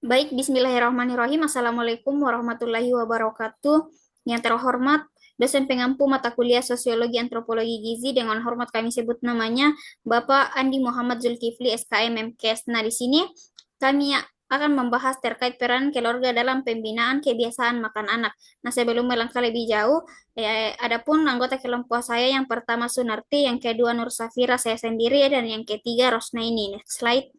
Baik, bismillahirrahmanirrahim. Assalamualaikum warahmatullahi wabarakatuh. Yang terhormat, dosen pengampu mata kuliah Sosiologi Antropologi Gizi, dengan hormat kami sebut namanya Bapak Andi Muhammad Zulkifli, SKM MKes. Nah, di sini kami akan membahas terkait peran keluarga dalam pembinaan kebiasaan makan anak. Nah, sebelum melangkah lebih jauh, adapun anggota kelompok saya yang pertama Sunarti, yang kedua Nur Safira, saya sendiri, dan yang ketiga Rosnaini. Next slide.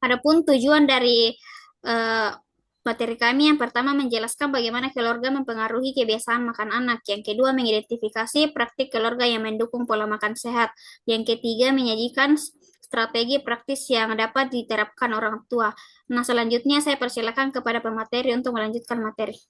Adapun tujuan dari eh, materi kami yang pertama menjelaskan bagaimana keluarga mempengaruhi kebiasaan makan anak. Yang kedua mengidentifikasi praktik keluarga yang mendukung pola makan sehat. Yang ketiga menyajikan strategi praktis yang dapat diterapkan orang tua. Nah, selanjutnya saya persilakan kepada pemateri untuk melanjutkan materi.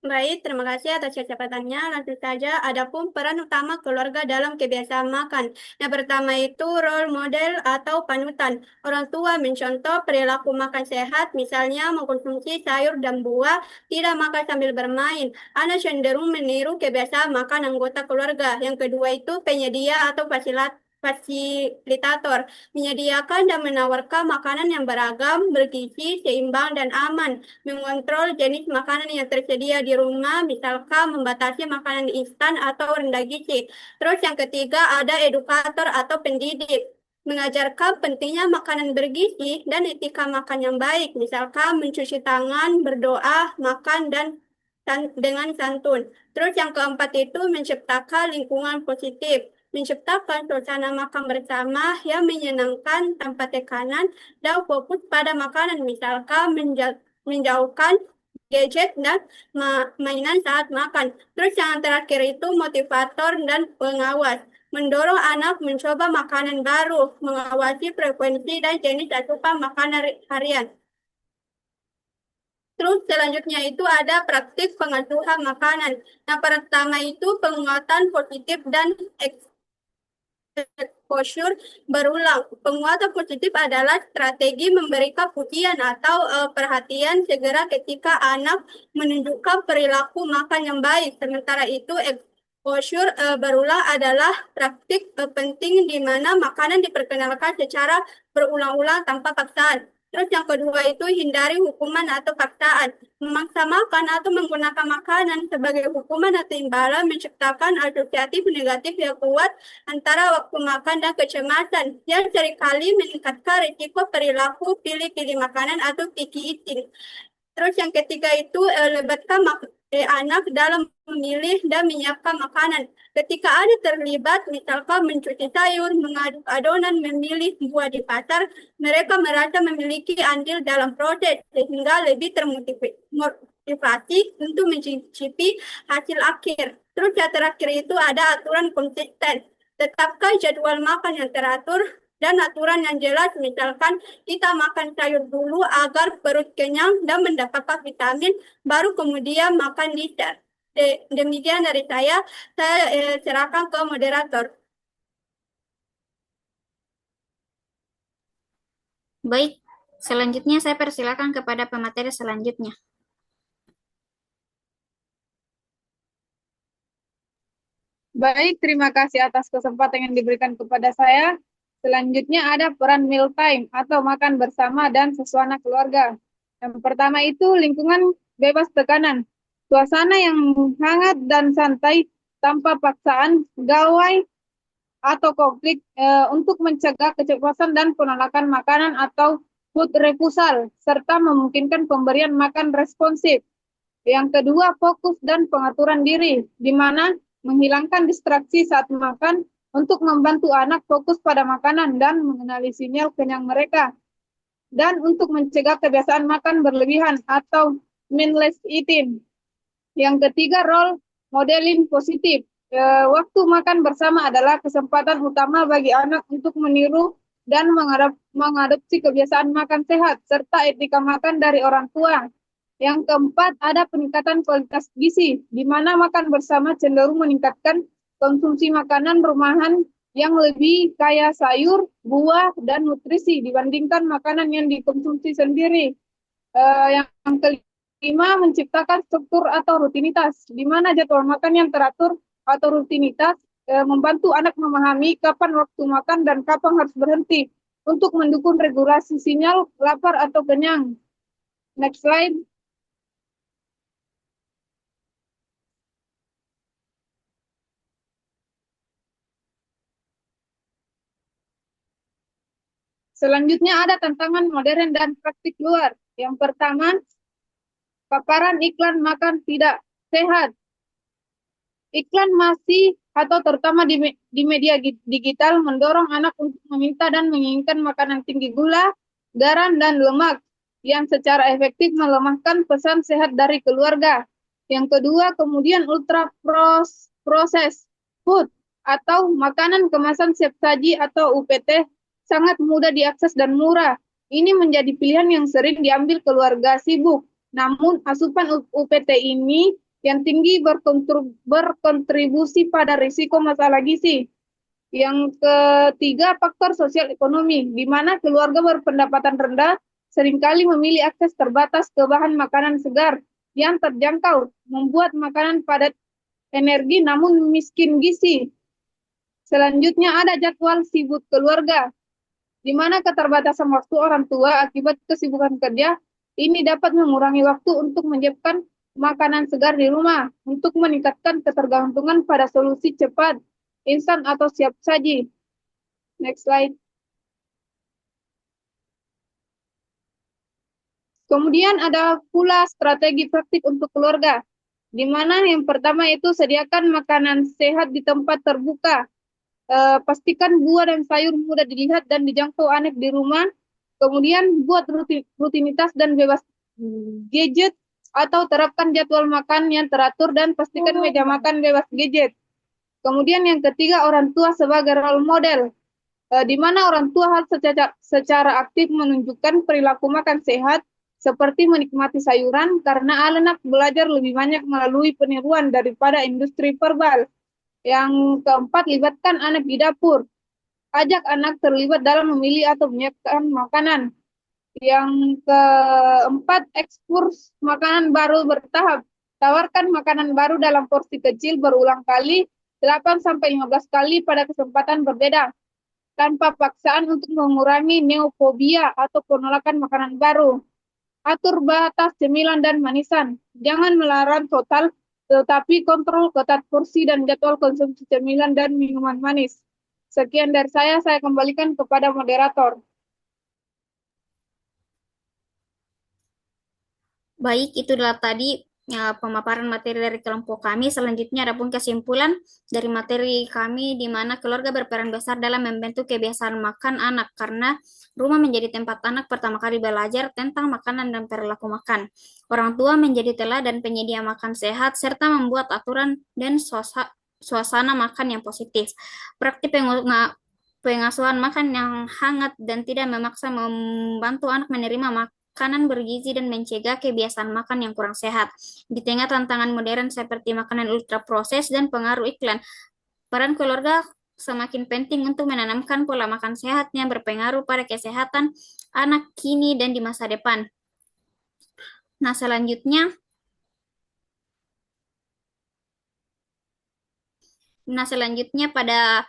Baik, terima kasih atas kesempatannya. Langsung saja, adapun peran utama keluarga dalam kebiasaan makan. Yang pertama itu role model atau panutan. Orang tua mencontoh perilaku makan sehat, misalnya mengkonsumsi sayur dan buah, tidak makan sambil bermain. Anak cenderung meniru kebiasaan makan anggota keluarga. Yang kedua itu penyedia atau fasilitator, menyediakan dan menawarkan makanan yang beragam, bergizi, seimbang, dan aman, mengontrol jenis makanan yang tersedia di rumah, misalkan membatasi makanan instan atau rendah gizi. Terus yang ketiga ada edukator atau pendidik, mengajarkan pentingnya makanan bergizi dan etika makan yang baik, misalkan mencuci tangan, berdoa, makan dengan santun. Terus yang keempat itu menciptakan lingkungan positif, menciptakan suasana makan bersama yang menyenangkan tanpa tekanan dan fokus pada makanan, misalkan menjauhkan gadget dan mainan saat makan. Terus yang terakhir itu motivator dan pengawas, mendorong anak mencoba makanan baru, mengawasi frekuensi dan jenis asupan makanan harian. Terus selanjutnya itu ada praktik pengasuhan makanan. Yang pertama itu penguatan positif dan exposure berulang. Penguatan positif adalah strategi memberikan pujian atau perhatian segera ketika anak menunjukkan perilaku makan yang baik. Sementara itu exposure berulang adalah praktik penting di mana makanan diperkenalkan secara berulang-ulang tanpa paksaan. Terus yang kedua itu hindari hukuman atau paksaan. Memaksa makan atau menggunakan makanan sebagai hukuman atau imbalan menciptakan asosiatif negatif yang kuat antara waktu makan dan kecemasan yang seringkali meningkatkan risiko perilaku pilih-pilih makanan atau picky eating. Terus yang ketiga itu libatkan anak dalam memilih dan menyiapkan makanan. Ketika anak terlibat, misalkan mencuci sayur, mengaduk adonan, memilih buah di pasar, mereka merasa memiliki andil dalam proses sehingga lebih termotivasi untuk mencicipi hasil akhir. Terus yang terakhir itu ada aturan konsisten. Tetapkan jadwal makan yang teratur dan aturan yang jelas, misalkan kita makan sayur dulu agar perut kenyang dan mendapatkan vitamin, baru kemudian makan dessert. Demikian dari saya serahkan ke moderator. Baik, selanjutnya saya persilakan kepada pemateri selanjutnya. Baik, terima kasih atas kesempatan yang diberikan kepada saya. Selanjutnya ada peran meal time atau makan bersama dan suasana keluarga. Yang pertama itu lingkungan bebas tekanan. Suasana yang hangat dan santai tanpa paksaan, gawai atau konflik untuk mencegah keceplosan dan penolakan makanan atau food refusal, serta memungkinkan pemberian makan responsif. Yang kedua, fokus dan pengaturan diri, di mana menghilangkan distraksi saat makan untuk membantu anak fokus pada makanan dan mengenali sinyal kenyang mereka. Dan untuk mencegah kebiasaan makan berlebihan atau mindless eating. Yang ketiga, role modeling positif. Waktu makan bersama adalah kesempatan utama bagi anak untuk meniru dan mengadopsi kebiasaan makan sehat serta etika makan dari orang tua. Yang keempat, ada peningkatan kualitas gizi, di mana makan bersama cenderung meningkatkan konsumsi makanan rumahan yang lebih kaya sayur, buah, dan nutrisi dibandingkan makanan yang dikonsumsi sendiri. Yang kelima, menciptakan struktur atau rutinitas, di mana jadwal makan yang teratur atau rutinitas membantu anak memahami kapan waktu makan dan kapan harus berhenti untuk mendukung regulasi sinyal lapar atau kenyang. Next slide. Selanjutnya ada tantangan modern dan praktik luar. Yang pertama, paparan iklan makan tidak sehat. Iklan masih atau terutama di media digital mendorong anak untuk meminta dan menginginkan makanan tinggi gula, garam, dan lemak yang secara efektif melemahkan pesan sehat dari keluarga. Yang kedua, kemudian ultra proses food atau makanan kemasan siap saji atau UPT sangat mudah diakses dan murah. Ini menjadi pilihan yang sering diambil keluarga sibuk. Namun asupan UPT ini yang tinggi berkontribusi pada risiko masalah gizi. Yang ketiga, faktor sosial ekonomi, di mana keluarga berpendapatan rendah seringkali memilih akses terbatas ke bahan makanan segar yang terjangkau, membuat makanan padat energi namun miskin gizi. Selanjutnya ada jadwal sibuk keluarga, di mana keterbatasan waktu orang tua akibat kesibukan kerja ini dapat mengurangi waktu untuk menyiapkan makanan segar di rumah untuk meningkatkan ketergantungan pada solusi cepat, instan atau siap saji. Next slide. Kemudian ada pula strategi praktik untuk keluarga, di mana yang pertama itu sediakan makanan sehat di tempat terbuka. Pastikan buah dan sayur mudah dilihat dan dijangkau anak di rumah. Kemudian buat rutinitas dan bebas gadget atau terapkan jadwal makan yang teratur dan pastikan meja makan bebas gadget. Kemudian yang ketiga, orang tua sebagai role model, di mana orang tua harus secara aktif menunjukkan perilaku makan sehat seperti menikmati sayuran karena anak belajar lebih banyak melalui peniruan daripada industri verbal. Yang keempat, libatkan anak di dapur. Ajak anak terlibat dalam memilih atau menyiapkan makanan. Yang keempat, ekspos makanan baru bertahap. Tawarkan makanan baru dalam porsi kecil berulang kali, 8-15 kali pada kesempatan berbeda, tanpa paksaan untuk mengurangi neofobia atau penolakan makanan baru. Atur batas cemilan dan manisan. Jangan melarang total, tetapi kontrol ketat porsi dan jadwal konsumsi cemilan dan minuman manis. Sekian dari saya kembalikan kepada moderator. Baik, itu adalah tadi pemaparan materi dari kelompok kami. Selanjutnya ada pun kesimpulan dari materi kami di mana keluarga berperan besar dalam membentuk kebiasaan makan anak karena rumah menjadi tempat anak pertama kali belajar tentang makanan dan perilaku makan. Orang tua menjadi teladan penyedia makan sehat serta membuat aturan dan suasana makan yang positif. Praktik pengasuhan makan yang hangat dan tidak memaksa membantu anak menerima makanan bergizi dan mencegah kebiasaan makan yang kurang sehat. Di tengah tantangan modern seperti makanan ultra proses dan pengaruh iklan, peran keluarga semakin penting untuk menanamkan pola makan sehat yang berpengaruh pada kesehatan anak kini dan di masa depan. Nah, selanjutnya pada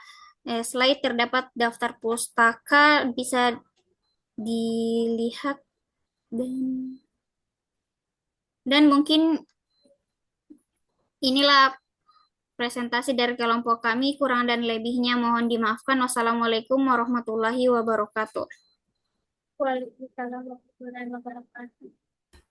slide terdapat daftar pustaka, bisa dilihat dan mungkin inilah presentasi dari kelompok kami. Kurang dan lebihnya mohon dimaafkan. Wassalamualaikum warahmatullahi wabarakatuh. Waalaikumsalam warahmatullahi wabarakatuh.